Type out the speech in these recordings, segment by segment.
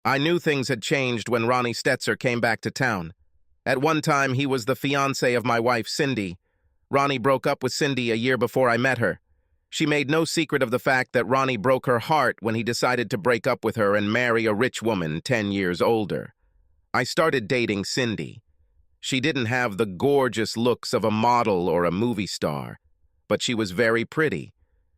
I knew things had changed when Ronnie Stetzer came back to town. At one time, he was the fiancé of my wife, Cindy. Ronnie broke up with Cindy a year before I met her. She made no secret of the fact that Ronnie broke her heart when he decided to break up with her and marry a rich woman 10 years older. I started dating Cindy. She didn't have the gorgeous looks of a model or a movie star, but she was very pretty.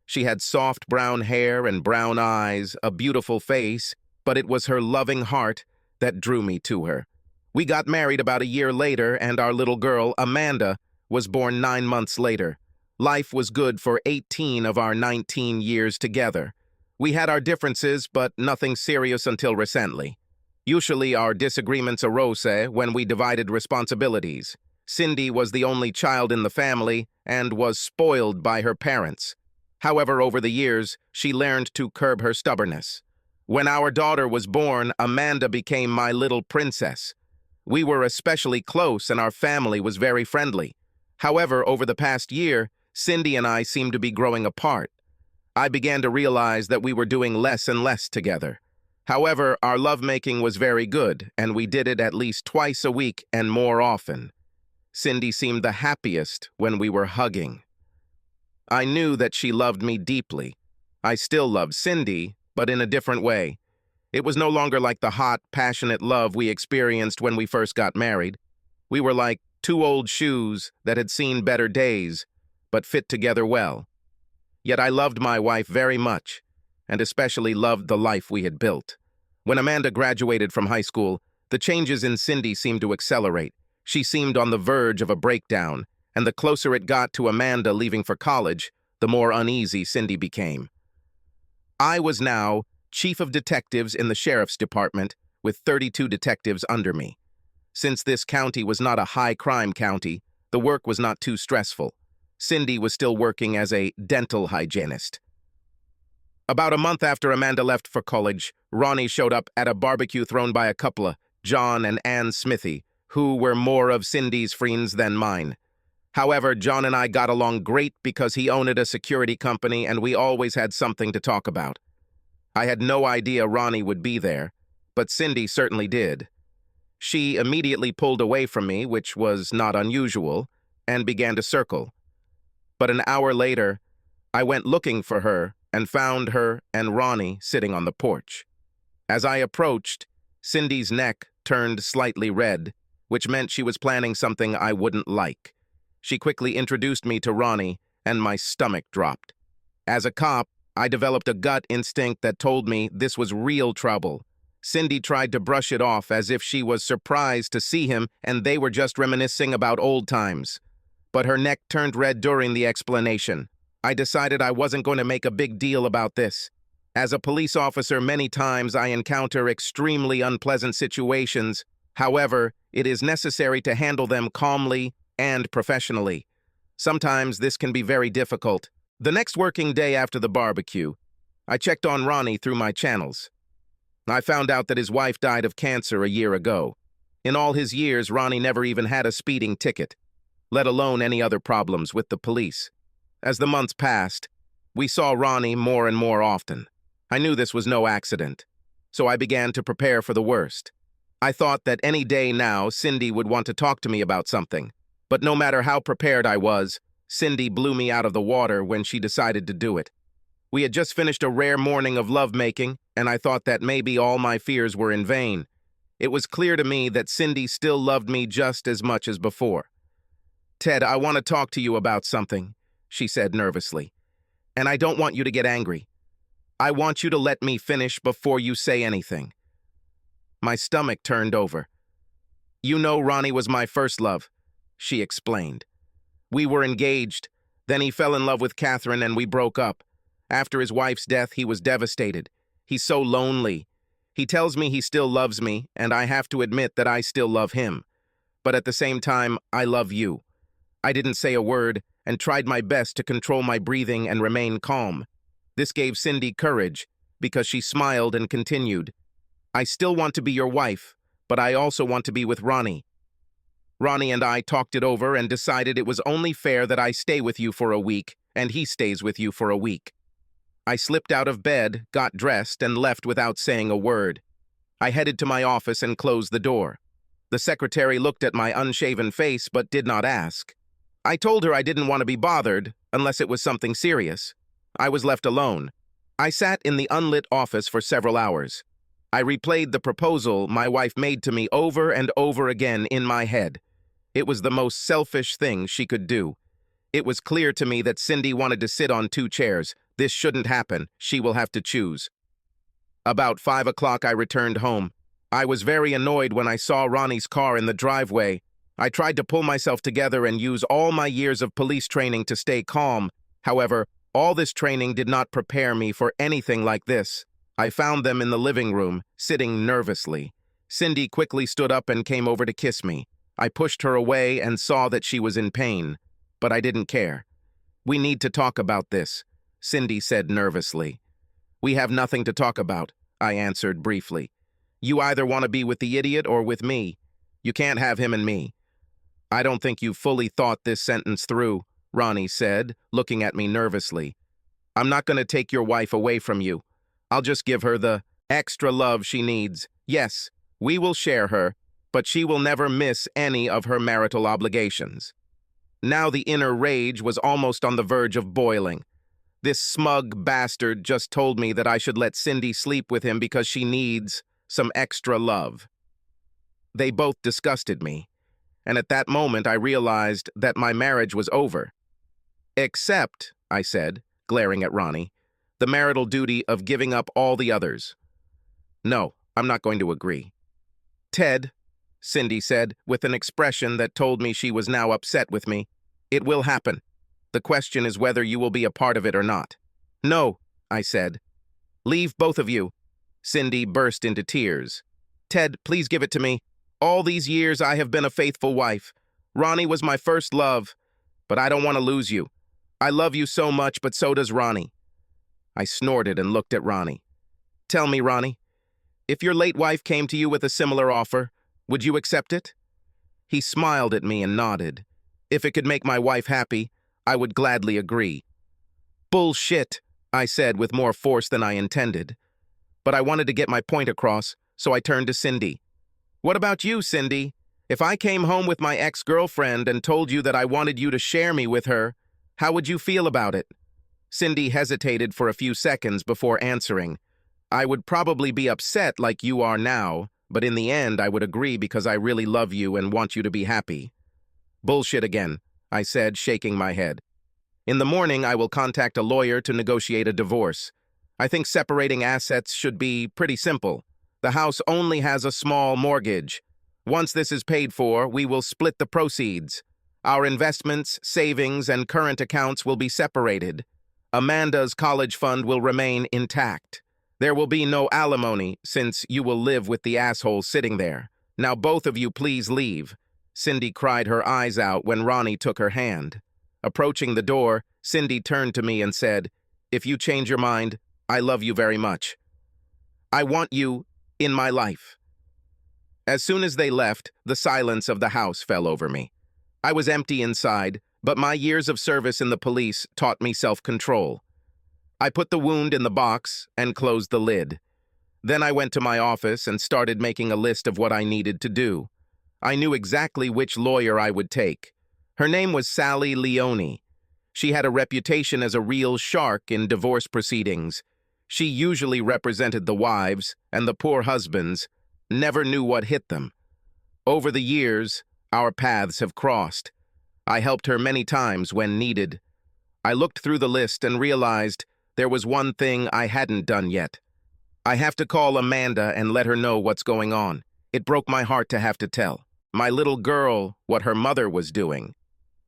She had soft brown hair and brown eyes, a beautiful face, but it was her loving heart that drew me to her. We got married about a year later, and our little girl, Amanda, was born 9 months later. Life was good for 18 of our 19 years together. We had our differences, but nothing serious until recently. Usually our disagreements arose when we divided responsibilities. Cindy was the only child in the family and was spoiled by her parents. However, over the years, she learned to curb her stubbornness. When our daughter was born, Amanda became my little princess. We were especially close and our family was very friendly. However, over the past year, Cindy and I seemed to be growing apart. I began to realize that we were doing less and less together. However, our lovemaking was very good, and we did it at least twice a week and more often. Cindy seemed the happiest when we were hugging. I knew that she loved me deeply. I still loved Cindy, but in a different way. It was no longer like the hot, passionate love we experienced when we first got married. We were like two old shoes that had seen better days, but fit together well. Yet I loved my wife very much, and especially loved the life we had built. When Amanda graduated from high school, the changes in Cindy seemed to accelerate. She seemed on the verge of a breakdown, and the closer it got to Amanda leaving for college, the more uneasy Cindy became. I was now chief of detectives in the sheriff's department, with 32 detectives under me. Since this county was not a high-crime county, the work was not too stressful. Cindy was still working as a dental hygienist. About a month after Amanda left for college, Ronnie showed up at a barbecue thrown by a couple, John and Ann Smithy, who were more of Cindy's friends than mine. However, John and I got along great because he owned a security company and we always had something to talk about. I had no idea Ronnie would be there, but Cindy certainly did. She immediately pulled away from me, which was not unusual, and began to circle. But an hour later, I went looking for her and found her and Ronnie sitting on the porch. As I approached, Cindy's neck turned slightly red, which meant she was planning something I wouldn't like. She quickly introduced me to Ronnie, and my stomach dropped. As a cop, I developed a gut instinct that told me this was real trouble. Cindy tried to brush it off as if she was surprised to see him and they were just reminiscing about old times. But her neck turned red during the explanation. I decided I wasn't going to make a big deal about this. As a police officer, many times I encounter extremely unpleasant situations. However, it is necessary to handle them calmly and professionally. Sometimes this can be very difficult. The next working day after the barbecue, I checked on Ronnie through my channels. I found out that his wife died of cancer a year ago. In all his years, Ronnie never even had a speeding ticket, let alone any other problems with the police. As the months passed, we saw Ronnie more and more often. I knew this was no accident, so I began to prepare for the worst. I thought that any day now, Cindy would want to talk to me about something. But no matter how prepared I was, Cindy blew me out of the water when she decided to do it. We had just finished a rare morning of lovemaking, and I thought that maybe all my fears were in vain. It was clear to me that Cindy still loved me just as much as before. "Ted, I want to talk to you about something," she said nervously. "And I don't want you to get angry. I want you to let me finish before you say anything." My stomach turned over. "You know Ronnie was my first love," she explained. "We were engaged. Then he fell in love with Catherine and we broke up. After his wife's death, he was devastated. He's so lonely. He tells me he still loves me, and I have to admit that I still love him. But at the same time, I love you." I didn't say a word and tried my best to control my breathing and remain calm. This gave Cindy courage because she smiled and continued, "I still want to be your wife, but I also want to be with Ronnie. Ronnie and I talked it over and decided it was only fair that I stay with you for a week and he stays with you for a week." I slipped out of bed, got dressed, and left without saying a word. I headed to my office and closed the door. The secretary looked at my unshaven face but did not ask. I told her I didn't want to be bothered unless it was something serious. I was left alone. I sat in the unlit office for several hours. I replayed the proposal my wife made to me over and over again in my head. It was the most selfish thing she could do. It was clear to me that Cindy wanted to sit on 2 chairs. This shouldn't happen. She will have to choose. About 5 o'clock, I returned home. I was very annoyed when I saw Ronnie's car in the driveway. I tried to pull myself together and use all my years of police training to stay calm. However, all this training did not prepare me for anything like this. I found them in the living room, sitting nervously. Cindy quickly stood up and came over to kiss me. I pushed her away and saw that she was in pain, but I didn't care. "We need to talk about this," Cindy said nervously. "We have nothing to talk about," I answered briefly. "You either want to be with the idiot or with me. You can't have him and me." "I don't think you fully thought this sentence through," Ronnie said, looking at me nervously. "I'm not going to take your wife away from you. I'll just give her the extra love she needs. Yes, we will share her, but she will never miss any of her marital obligations." Now the inner rage was almost on the verge of boiling. This smug bastard just told me that I should let Cindy sleep with him because she needs some extra love. They both disgusted me, and at that moment I realized that my marriage was over. "Except," I said, glaring at Ronnie, "the marital duty of giving up all the others." "No, I'm not going to agree." "Ted," Cindy said, with an expression that told me she was now upset with me, "it will happen. The question is whether you will be a part of it or not." "No," I said. "Leave, both of you." Cindy burst into tears. "Ted, please give it to me. All these years I have been a faithful wife. Ronnie was my first love, but I don't want to lose you. I love you so much, but so does Ronnie." I snorted and looked at Ronnie. "Tell me, Ronnie, if your late wife came to you with a similar offer, would you accept it?" He smiled at me and nodded. "If it could make my wife happy, I would gladly agree." "Bullshit," I said with more force than I intended. But I wanted to get my point across, so I turned to Cindy. "What about you, Cindy? If I came home with my ex-girlfriend and told you that I wanted you to share me with her, how would you feel about it?" Cindy hesitated for a few seconds before answering. "I would probably be upset like you are now, but in the end I would agree because I really love you and want you to be happy." "Bullshit again," I said, shaking my head. "In the morning I will contact a lawyer to negotiate a divorce. I think separating assets should be pretty simple. The house only has a small mortgage. Once this is paid for, we will split the proceeds. Our investments, savings, and current accounts will be separated. Amanda's college fund will remain intact. There will be no alimony, since you will live with the asshole sitting there. Now both of you please leave." Cindy cried her eyes out when Ronnie took her hand. Approaching the door, Cindy turned to me and said, "If you change your mind, I love you very much. I want you in my life." As soon as they left, the silence of the house fell over me. I was empty inside, but my years of service in the police taught me self-control. I put the wound in the box and closed the lid. Then I went to my office and started making a list of what I needed to do. I knew exactly which lawyer I would take. Her name was Sally Leone. She had a reputation as a real shark in divorce proceedings. She usually represented the wives, and the poor husbands never knew what hit them. Over the years, our paths have crossed. I helped her many times when needed. I looked through the list and realized there was one thing I hadn't done yet. I have to call Amanda and let her know what's going on. It broke my heart to have to tell my little girl what her mother was doing.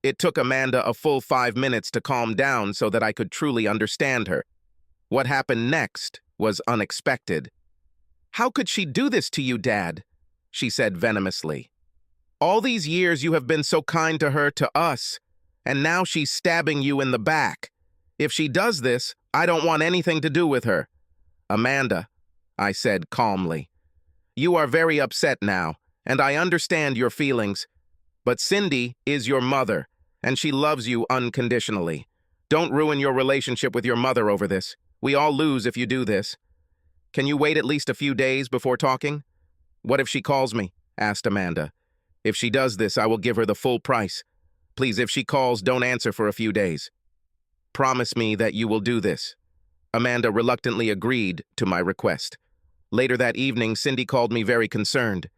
It took Amanda a full 5 minutes to calm down so that I could truly understand her. What happened next was unexpected. "How could she do this to you, Dad?" she said venomously. "All these years you have been so kind to her, to us, and now she's stabbing you in the back. If she does this, I don't want anything to do with her." "Amanda," I said calmly, "you are very upset now, and I understand your feelings. But Cindy is your mother, and she loves you unconditionally. Don't ruin your relationship with your mother over this. We all lose if you do this." Can you wait at least a few days before talking? What if she calls me? Asked Amanda. If she does this, I will give her the full price. Please, if she calls, don't answer for a few days. Promise me that you will do this. Amanda reluctantly agreed to my request. Later that evening, Cindy called me very concerned.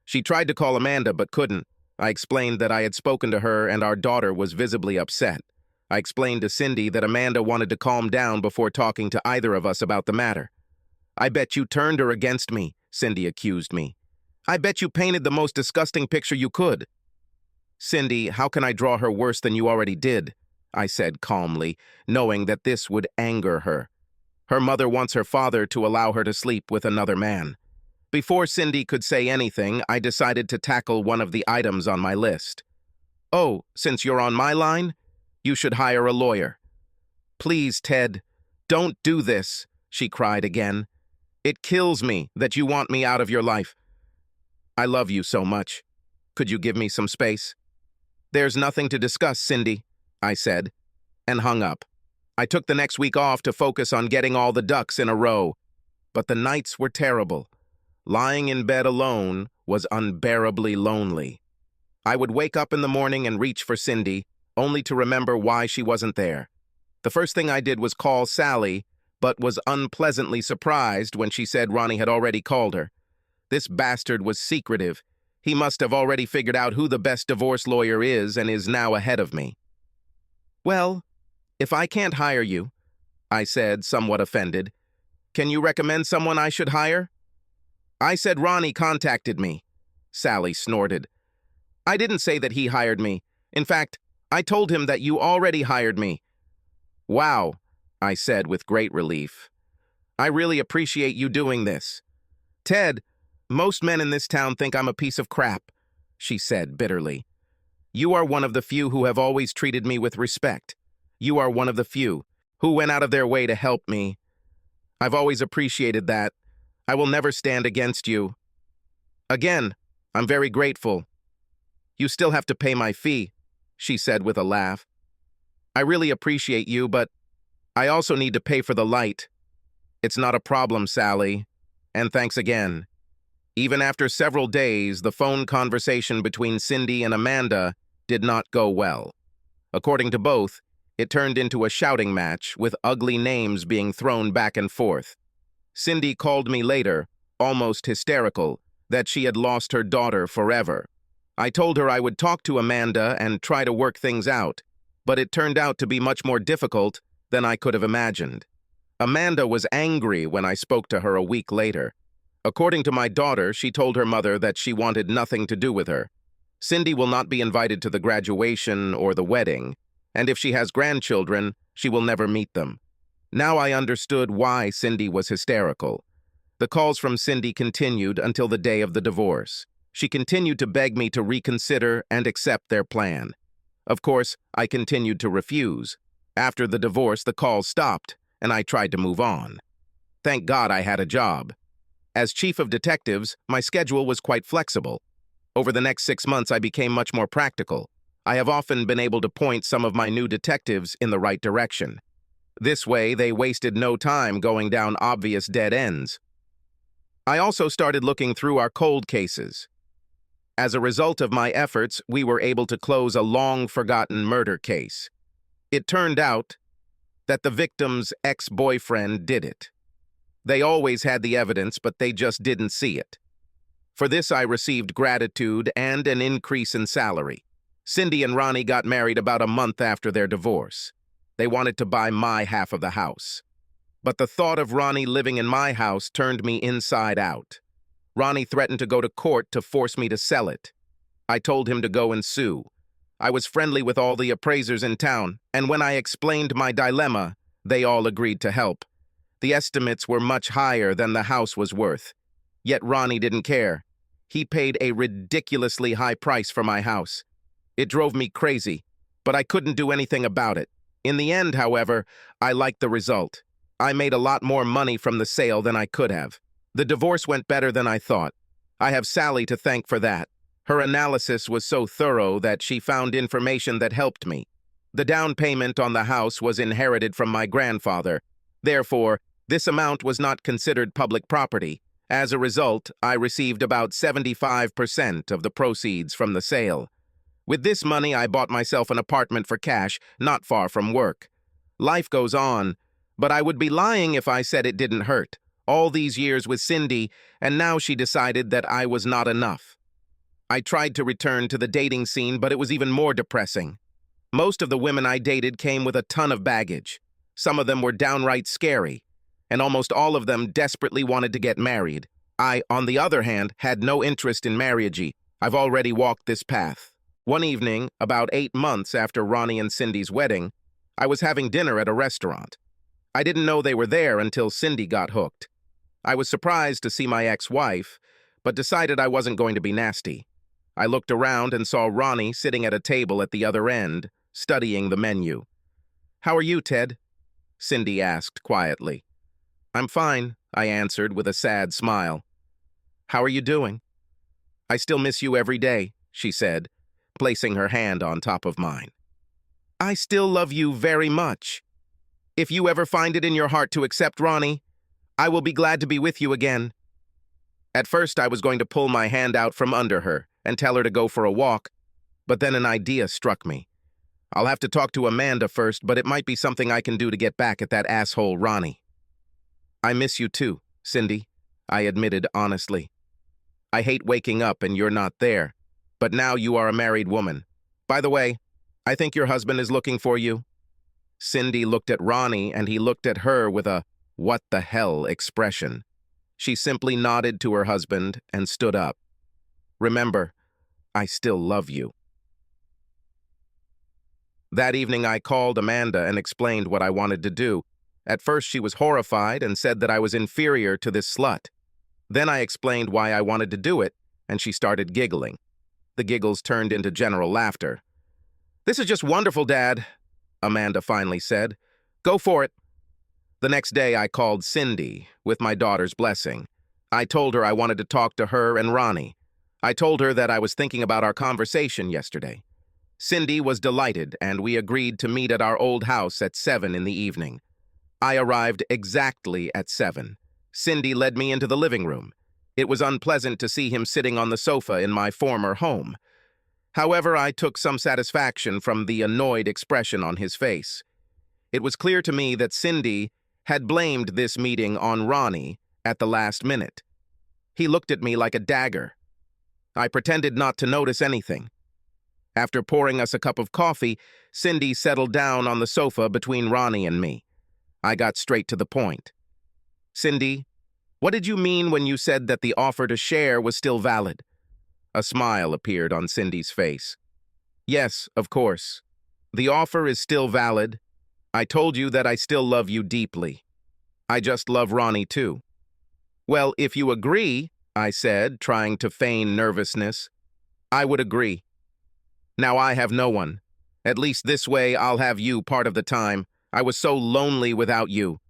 She tried to call Amanda but couldn't. I explained that I had spoken to her and our daughter was visibly upset. I explained to Cindy that Amanda wanted to calm down before talking to either of us about the matter. I bet you turned her against me, Cindy accused me. I bet you painted the most disgusting picture you could. Cindy, how can I draw her worse than you already did? I said calmly, knowing that this would anger her. Her mother wants her father to allow her to sleep with another man. Before Cindy could say anything, I decided to tackle one of the items on my list. Oh, since you're on my line, you should hire a lawyer. Please, Ted, don't do this, she cried again. It kills me that you want me out of your life. I love you so much. Could you give me some space? There's nothing to discuss, Cindy, I said, and hung up. I took the next week off to focus on getting all the ducks in a row, but the nights were terrible. Lying in bed alone was unbearably lonely. I would wake up in the morning and reach for Cindy, only to remember why she wasn't there. The first thing I did was call Sally, but was unpleasantly surprised when she said Ronnie had already called her. This bastard was secretive. He must have already figured out who the best divorce lawyer is and is now ahead of me. Well, if I can't hire you, I said, somewhat offended, can you recommend someone I should hire? I said Ronnie contacted me. Sally snorted. I didn't say that he hired me. In fact, I told him that you already hired me. Wow, I said with great relief. I really appreciate you doing this. Ted, most men in this town think I'm a piece of crap, she said bitterly. You are one of the few who have always treated me with respect. You are one of the few who went out of their way to help me. I've always appreciated that. I will never stand against you. Again, I'm very grateful. You still have to pay my fee, she said with a laugh. I really appreciate you, but I also need to pay for the light. It's not a problem, Sally. And thanks again. Even after several days, the phone conversation between Cindy and Amanda did not go well. According to both, it turned into a shouting match, with ugly names being thrown back and forth. Cindy called me later, almost hysterical, that she had lost her daughter forever. I told her I would talk to Amanda and try to work things out, but it turned out to be much more difficult than I could have imagined. Amanda was angry when I spoke to her a week later. According to my daughter, she told her mother that she wanted nothing to do with her. Cindy will not be invited to the graduation or the wedding, and if she has grandchildren, she will never meet them. Now I understood why Cindy was hysterical. The calls from Cindy continued until the day of the divorce. She continued to beg me to reconsider and accept their plan. Of course, I continued to refuse. After the divorce, the calls stopped, and I tried to move on. Thank God I had a job. As chief of detectives, my schedule was quite flexible. Over the next 6 months, I became much more practical. I have often been able to point some of my new detectives in the right direction. This way, they wasted no time going down obvious dead ends. I also started looking through our cold cases. As a result of my efforts, we were able to close a long-forgotten murder case. It turned out that the victim's ex-boyfriend did it. They always had the evidence, but they just didn't see it. For this, I received gratitude and an increase in salary. Cindy and Ronnie got married about a month after their divorce. They wanted to buy my half of the house. But the thought of Ronnie living in my house turned me inside out. Ronnie threatened to go to court to force me to sell it. I told him to go and sue. I was friendly with all the appraisers in town, and when I explained my dilemma, they all agreed to help. The estimates were much higher than the house was worth. Yet Ronnie didn't care. He paid a ridiculously high price for my house. It drove me crazy, but I couldn't do anything about it. In the end, however, I liked the result. I made a lot more money from the sale than I could have. The divorce went better than I thought. I have Sally to thank for that. Her analysis was so thorough that she found information that helped me. The down payment on the house was inherited from my grandfather. Therefore, This amount was not considered public property. As a result, I received about 75% of the proceeds from the sale. With this money, I bought myself an apartment for cash, not far from work. Life goes on, but I would be lying if I said it didn't hurt. All these years with Cindy, and now she decided that I was not enough. I tried to return to the dating scene, but it was even more depressing. Most of the women I dated came with a ton of baggage. Some of them were downright scary, and almost all of them desperately wanted to get married. I, on the other hand, had no interest in marriage. I've already walked this path. One evening, about 8 months after Ronnie and Cindy's wedding, I was having dinner at a restaurant. I didn't know they were there until Cindy got hooked. I was surprised to see my ex-wife, but decided I wasn't going to be nasty. I looked around and saw Ronnie sitting at a table at the other end, studying the menu. "How are you, Ted?" Cindy asked quietly. "I'm fine," I answered with a sad smile. "How are you doing?" "I still miss you every day," she said, placing her hand on top of mine. "I still love you very much. If you ever find it in your heart to accept Ronnie, I will be glad to be with you again." At first, I was going to pull my hand out from under her and tell her to go for a walk, but then an idea struck me. I'll have to talk to Amanda first, but it might be something I can do to get back at that asshole Ronnie. "I miss you too, Cindy," I admitted honestly. "I hate waking up and you're not there, but now you are a married woman. By the way, I think your husband is looking for you." Cindy looked at Ronnie and he looked at her with a "what the hell" expression. She simply nodded to her husband and stood up. "Remember, I still love you." That evening I called Amanda and explained what I wanted to do. At first she was horrified and said that I was inferior to this slut. Then I explained why I wanted to do it, and she started giggling. The giggles turned into general laughter. "This is just wonderful, Dad," Amanda finally said. "Go for it." The next day I called Cindy, with my daughter's blessing. I told her I wanted to talk to her and Ronnie. I told her that I was thinking about our conversation yesterday. Cindy was delighted, and we agreed to meet at our old house at 7 in the evening. I arrived exactly at 7. Cindy led me into the living room. It was unpleasant to see him sitting on the sofa in my former home. However, I took some satisfaction from the annoyed expression on his face. It was clear to me that Cindy had blamed this meeting on Ronnie at the last minute. He looked at me like a dagger. I pretended not to notice anything. After pouring us a cup of coffee, Cindy settled down on the sofa between Ronnie and me. I got straight to the point. "Cindy, what did you mean when you said that the offer to share was still valid?" A smile appeared on Cindy's face. "Yes, of course. The offer is still valid. I told you that I still love you deeply. I just love Ronnie too." "Well, if you agree," I said, trying to feign nervousness, "I would agree. Now I have no one. At least this way I'll have you part of the time. I was so lonely without you."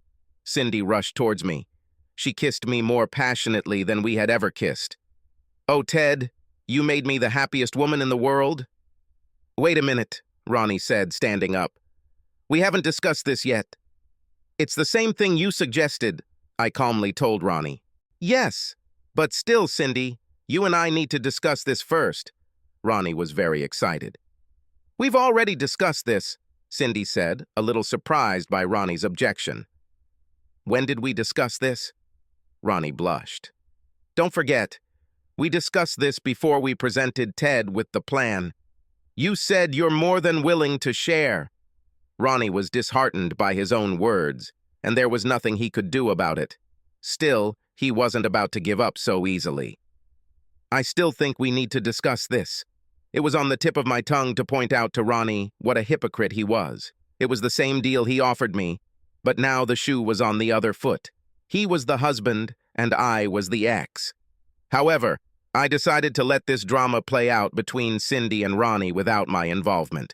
Cindy rushed towards me. She kissed me more passionately than we had ever kissed. "Oh, Ted, you made me the happiest woman in the world." "Wait a minute," Ronnie said, standing up. "We haven't discussed this yet." "It's the same thing you suggested," I calmly told Ronnie. "Yes, but still, Cindy, you and I need to discuss this first." Ronnie was very excited. "We've already discussed this," Cindy said, a little surprised by Ronnie's objection. "When did we discuss this?" Ronnie blushed. "Don't forget, we discussed this before we presented Ted with the plan. You said you're more than willing to share." Ronnie was disheartened by his own words, and there was nothing he could do about it. Still, he wasn't about to give up so easily. "I still think we need to discuss this." It was on the tip of my tongue to point out to Ronnie what a hypocrite he was. It was the same deal he offered me, but now the shoe was on the other foot. He was the husband, and I was the ex. However, I decided to let this drama play out between Cindy and Ronnie without my involvement.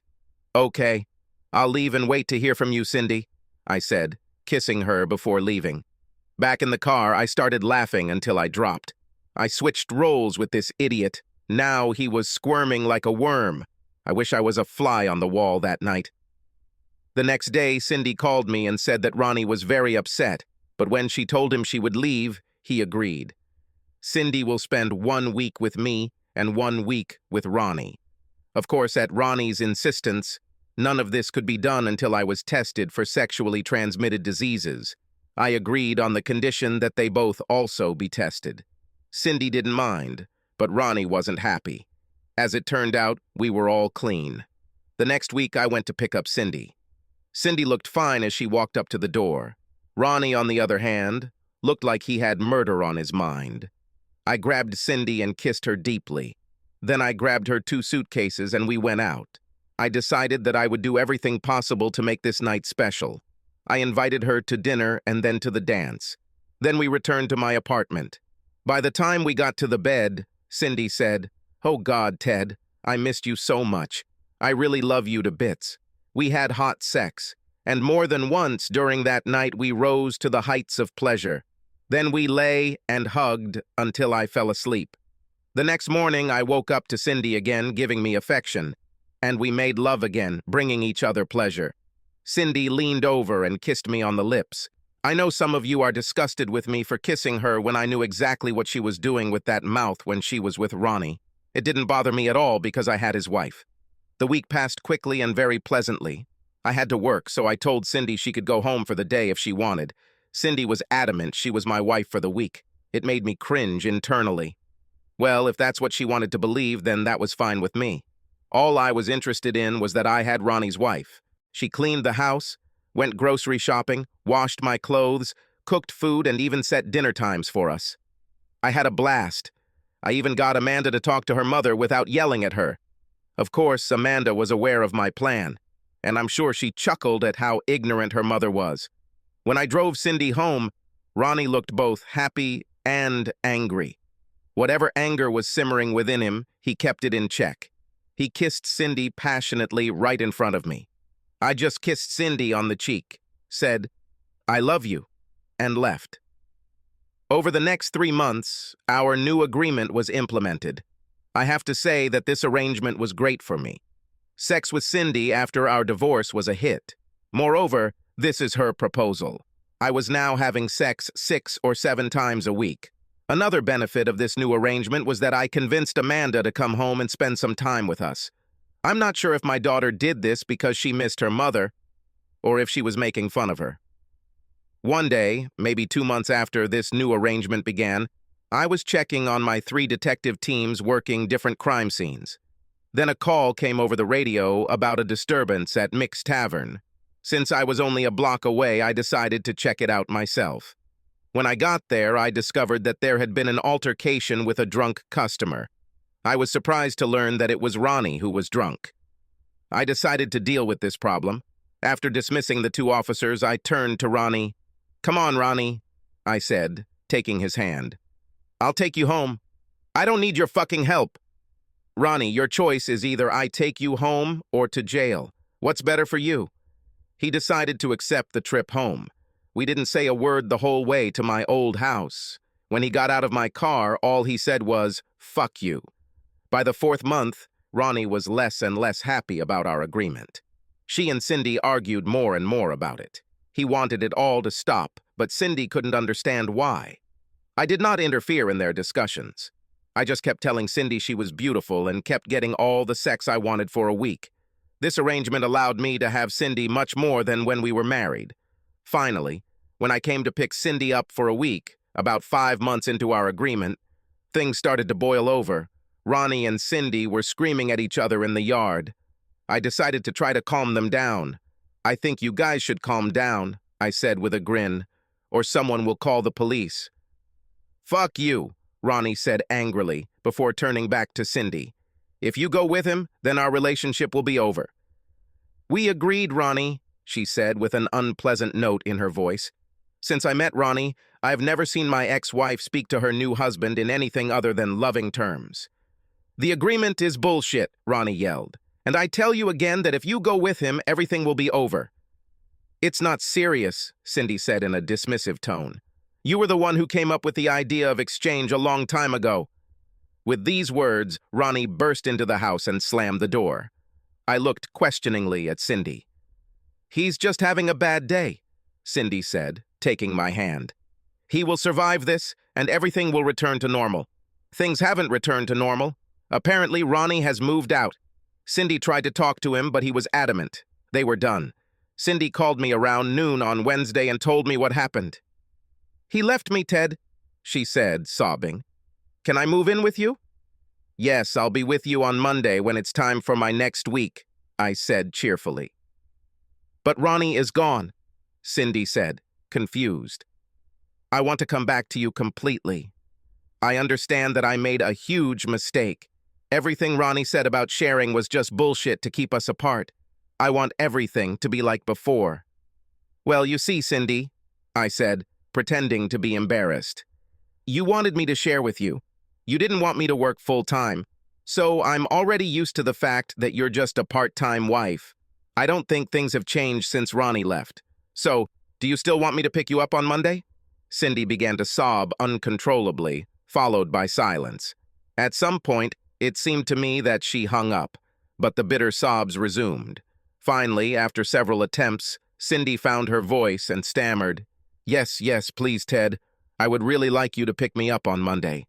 "Okay, I'll leave and wait to hear from you, Cindy," I said, kissing her before leaving. Back in the car, I started laughing until I dropped. I switched roles with this idiot. Now he was squirming like a worm. I wish I was a fly on the wall that night. The next day, Cindy called me and said that Ronnie was very upset, But when she told him she would leave, he agreed. Cindy will spend 1 week with me and 1 week with Ronnie. Of course, at Ronnie's insistence, none of this could be done until I was tested for sexually transmitted diseases. I agreed on the condition that they both also be tested. Cindy didn't mind, but Ronnie wasn't happy. As it turned out, we were all clean. The next week, I went to pick up Cindy. Cindy looked fine as she walked up to the door. Ronnie, on the other hand, looked like he had murder on his mind. I grabbed Cindy and kissed her deeply. Then I grabbed her 2 suitcases and we went out. I decided that I would do everything possible to make this night special. I invited her to dinner and then to the dance. Then we returned to my apartment. By the time we got to the bed, Cindy said, "Oh God, Ted, I missed you so much. I really love you to bits." We had hot sex, and more than once during that night we rose to the heights of pleasure. Then we lay and hugged until I fell asleep. The next morning I woke up to Cindy again giving me affection, and we made love again, bringing each other pleasure. Cindy leaned over and kissed me on the lips. I know some of you are disgusted with me for kissing her when I knew exactly what she was doing with that mouth when she was with Ronnie. It didn't bother me at all because I had his wife. The week passed quickly and very pleasantly. I had to work, so I told Cindy she could go home for the day if she wanted. Cindy was adamant she was my wife for the week. It made me cringe internally. Well, if that's what she wanted to believe, then that was fine with me. All I was interested in was that I had Ronnie's wife. She cleaned the house, went grocery shopping, washed my clothes, cooked food, and even set dinner times for us. I had a blast. I even got Amanda to talk to her mother without yelling at her. Of course, Amanda was aware of my plan, and I'm sure she chuckled at how ignorant her mother was. When I drove Cindy home, Ronnie looked both happy and angry. Whatever anger was simmering within him, he kept it in check. He kissed Cindy passionately right in front of me. I just kissed Cindy on the cheek, said, "I love you," and left. Over the next 3 months, our new agreement was implemented. I have to say that this arrangement was great for me. Sex with Cindy after our divorce was a hit. Moreover, this is her proposal. I was now having sex 6 or 7 times a week. Another benefit of this new arrangement was that I convinced Amanda to come home and spend some time with us. I'm not sure if my daughter did this because she missed her mother, or if she was making fun of her. One day, maybe 2 months after this new arrangement began, I was checking on my 3 detective teams working different crime scenes. Then a call came over the radio about a disturbance at Mick's Tavern. Since I was only a block away, I decided to check it out myself. When I got there, I discovered that there had been an altercation with a drunk customer. I was surprised to learn that it was Ronnie who was drunk. I decided to deal with this problem. After dismissing the 2 officers, I turned to Ronnie. "Come on, Ronnie," I said, taking his hand. "I'll take you home. I don't need your fucking help." "Ronnie, your choice is either I take you home or to jail. What's better for you?" He decided to accept the trip home. We didn't say a word the whole way to my old house. When he got out of my car, all he said was, "Fuck you." By the 4th month, Ronnie was less and less happy about our agreement. She and Cindy argued more and more about it. He wanted it all to stop, but Cindy couldn't understand why. I did not interfere in their discussions. I just kept telling Cindy she was beautiful and kept getting all the sex I wanted for a week. This arrangement allowed me to have Cindy much more than when we were married. Finally, when I came to pick Cindy up for a week, about 5 months into our agreement, things started to boil over. Ronnie and Cindy were screaming at each other in the yard. I decided to try to calm them down. "I think you guys should calm down," I said with a grin, "or someone will call the police." "Fuck you," Ronnie said angrily, before turning back to Cindy. "If you go with him, then our relationship will be over." "We agreed, Ronnie," she said with an unpleasant note in her voice. "Since I met Ronnie, I've never seen my ex-wife speak to her new husband in anything other than loving terms." "The agreement is bullshit," Ronnie yelled. "And I tell you again that if you go with him, everything will be over." "It's not serious," Cindy said in a dismissive tone. "You were the one who came up with the idea of exchange a long time ago." With these words, Ronnie burst into the house and slammed the door. I looked questioningly at Cindy. "He's just having a bad day," Cindy said, taking my hand. He will survive this, and everything will return to normal. Things haven't returned to normal. Apparently, Ronnie has moved out. Cindy tried to talk to him, but he was adamant. They were done. Cindy called me around noon on Wednesday and told me what happened. "He left me, Ted," she said, sobbing. "Can I move in with you?" "Yes, I'll be with you on Monday when it's time for my next week," I said cheerfully. "But Ronnie is gone," Cindy said, confused. "I want to come back to you completely. I understand that I made a huge mistake. Everything Ronnie said about sharing was just bullshit to keep us apart. I want everything to be like before." "Well, you see, Cindy," I said, pretending to be embarrassed. "You wanted me to share with you. You didn't want me to work full-time. So I'm already used to the fact that you're just a part-time wife. I don't think things have changed since Ronnie left. So, do you still want me to pick you up on Monday?" Cindy began to sob uncontrollably, followed by silence. At some point, it seemed to me that she hung up, but the bitter sobs resumed. Finally, after several attempts, Cindy found her voice and stammered, "Yes, yes, please, Ted. I would really like you to pick me up on Monday.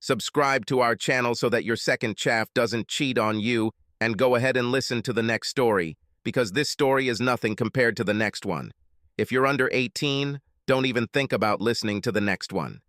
Subscribe to our channel so that your second chaff doesn't cheat on you, and go ahead and listen to the next story, because this story is nothing compared to the next one. If you're under 18, don't even think about listening to the next one."